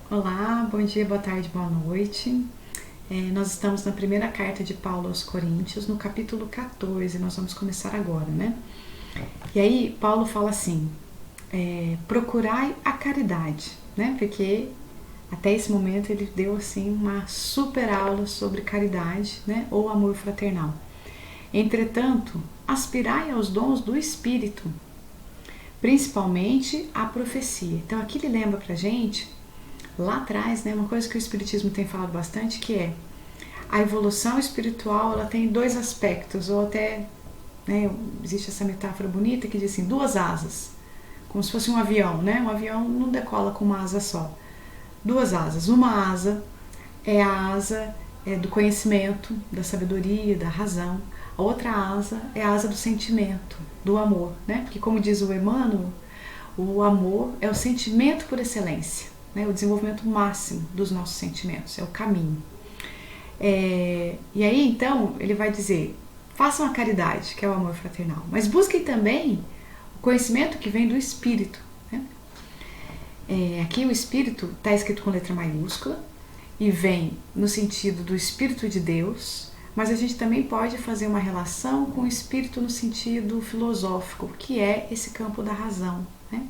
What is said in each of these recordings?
Olá, bom dia, boa tarde, boa noite. Nós estamos na primeira carta de Paulo aos Coríntios, no capítulo 14, nós vamos começar agora, né? E aí, Paulo fala assim, procurai a caridade, né? Porque até esse momento ele deu assim uma super aula sobre caridade, né? Ou amor fraternal. Entretanto, aspirai aos dons do Espírito, principalmente a profecia. Então aqui ele lembra pra gente lá atrás, né, uma coisa que o Espiritismo tem falado bastante, que é a evolução espiritual, ela tem dois aspectos, ou até, né, existe essa metáfora bonita que diz assim, duas asas, como se fosse um avião, né? Um avião não decola com uma asa só. Duas asas. Uma asa é a asa do conhecimento, da sabedoria, da razão. A outra asa é a asa do sentimento, do amor, né? Porque como diz o Emmanuel, o amor é o sentimento por excelência, né? O desenvolvimento máximo dos nossos sentimentos, é o caminho. E aí então ele vai dizer, façam a caridade, que é o amor fraternal, mas busquem também o conhecimento que vem do Espírito, né? Aqui o Espírito está escrito com letra maiúscula e vem no sentido do Espírito de Deus, mas a gente também pode fazer uma relação com o Espírito no sentido filosófico, que é esse campo da razão, né?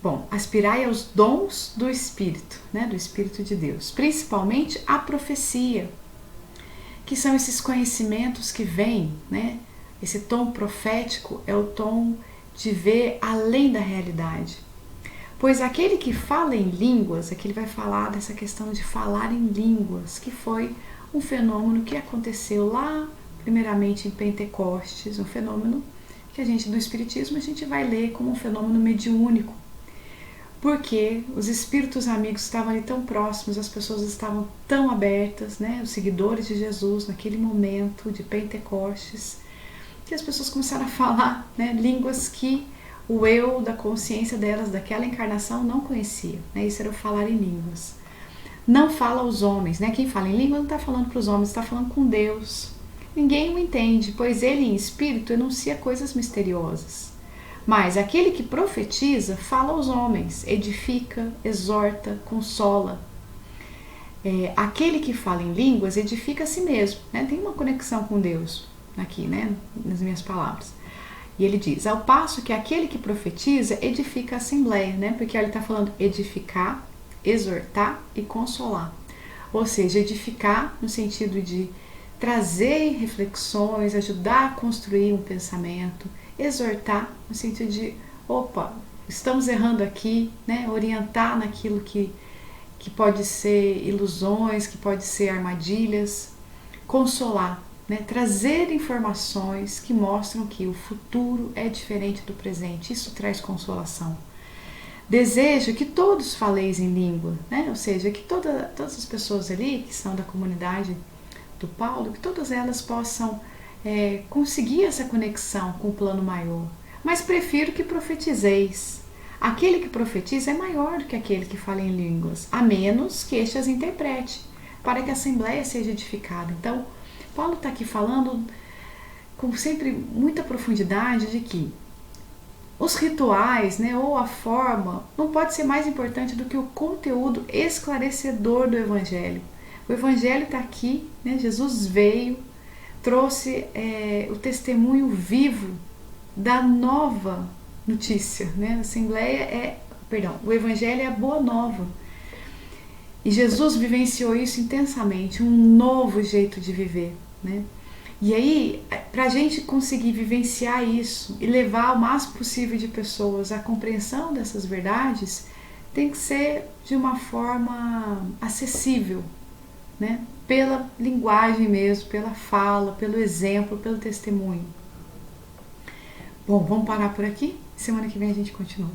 Bom, aspirai aos dons do Espírito, né, do Espírito de Deus, principalmente a profecia, que são esses conhecimentos que vêm, né? Esse tom profético é o tom de ver além da realidade. Pois aquele que fala em línguas, aqui ele vai falar dessa questão de falar em línguas, que foi um fenômeno que aconteceu lá, primeiramente em Pentecostes, um fenômeno que a gente do Espiritismo a gente vai ler como um fenômeno mediúnico, porque os espíritos amigos estavam ali tão próximos, as pessoas estavam tão abertas, né, os seguidores de Jesus naquele momento de Pentecostes, que as pessoas começaram a falar, né, línguas que o eu da consciência delas daquela encarnação não conhecia, né? Isso era o falar em línguas. Não fala aos homens, né? Quem fala em língua não está falando para os homens, está falando com Deus. Ninguém o entende, pois ele em espírito enuncia coisas misteriosas. Mas aquele que profetiza fala aos homens, edifica, exorta, consola. Aquele que fala em línguas edifica a si mesmo, né? Tem uma conexão com Deus aqui, né? Nas minhas palavras. E ele diz, ao passo que aquele que profetiza edifica a assembleia, né? Porque ele está falando edificar, exortar e consolar. Ou seja, edificar no sentido de trazer reflexões, ajudar a construir um pensamento, exortar no sentido de, opa, estamos errando aqui, né? Orientar naquilo que pode ser ilusões, que pode ser armadilhas, consolar, né? Trazer informações que mostram que o futuro é diferente do presente, isso traz consolação. Desejo que todos faleis em língua, né? Ou seja, que todas as pessoas ali que são da comunidade do Paulo, que todas elas possam conseguir essa conexão com o plano maior. Mas prefiro que profetizeis. Aquele que profetiza é maior do que aquele que fala em línguas, a menos que este as interprete, para que a assembleia seja edificada. Então, Paulo está aqui falando com sempre muita profundidade de que os rituais, né, ou a forma, não pode ser mais importante do que o conteúdo esclarecedor do Evangelho. O Evangelho está aqui, né, Jesus veio, trouxe o testemunho vivo da nova notícia, né? O Evangelho é a boa nova. E Jesus vivenciou isso intensamente, um novo jeito de viver, né? E aí, para a gente conseguir vivenciar isso e levar o máximo possível de pessoas à compreensão dessas verdades, tem que ser de uma forma acessível, né? Pela linguagem mesmo, pela fala, pelo exemplo, pelo testemunho. Bom, vamos parar por aqui. Semana que vem a gente continua.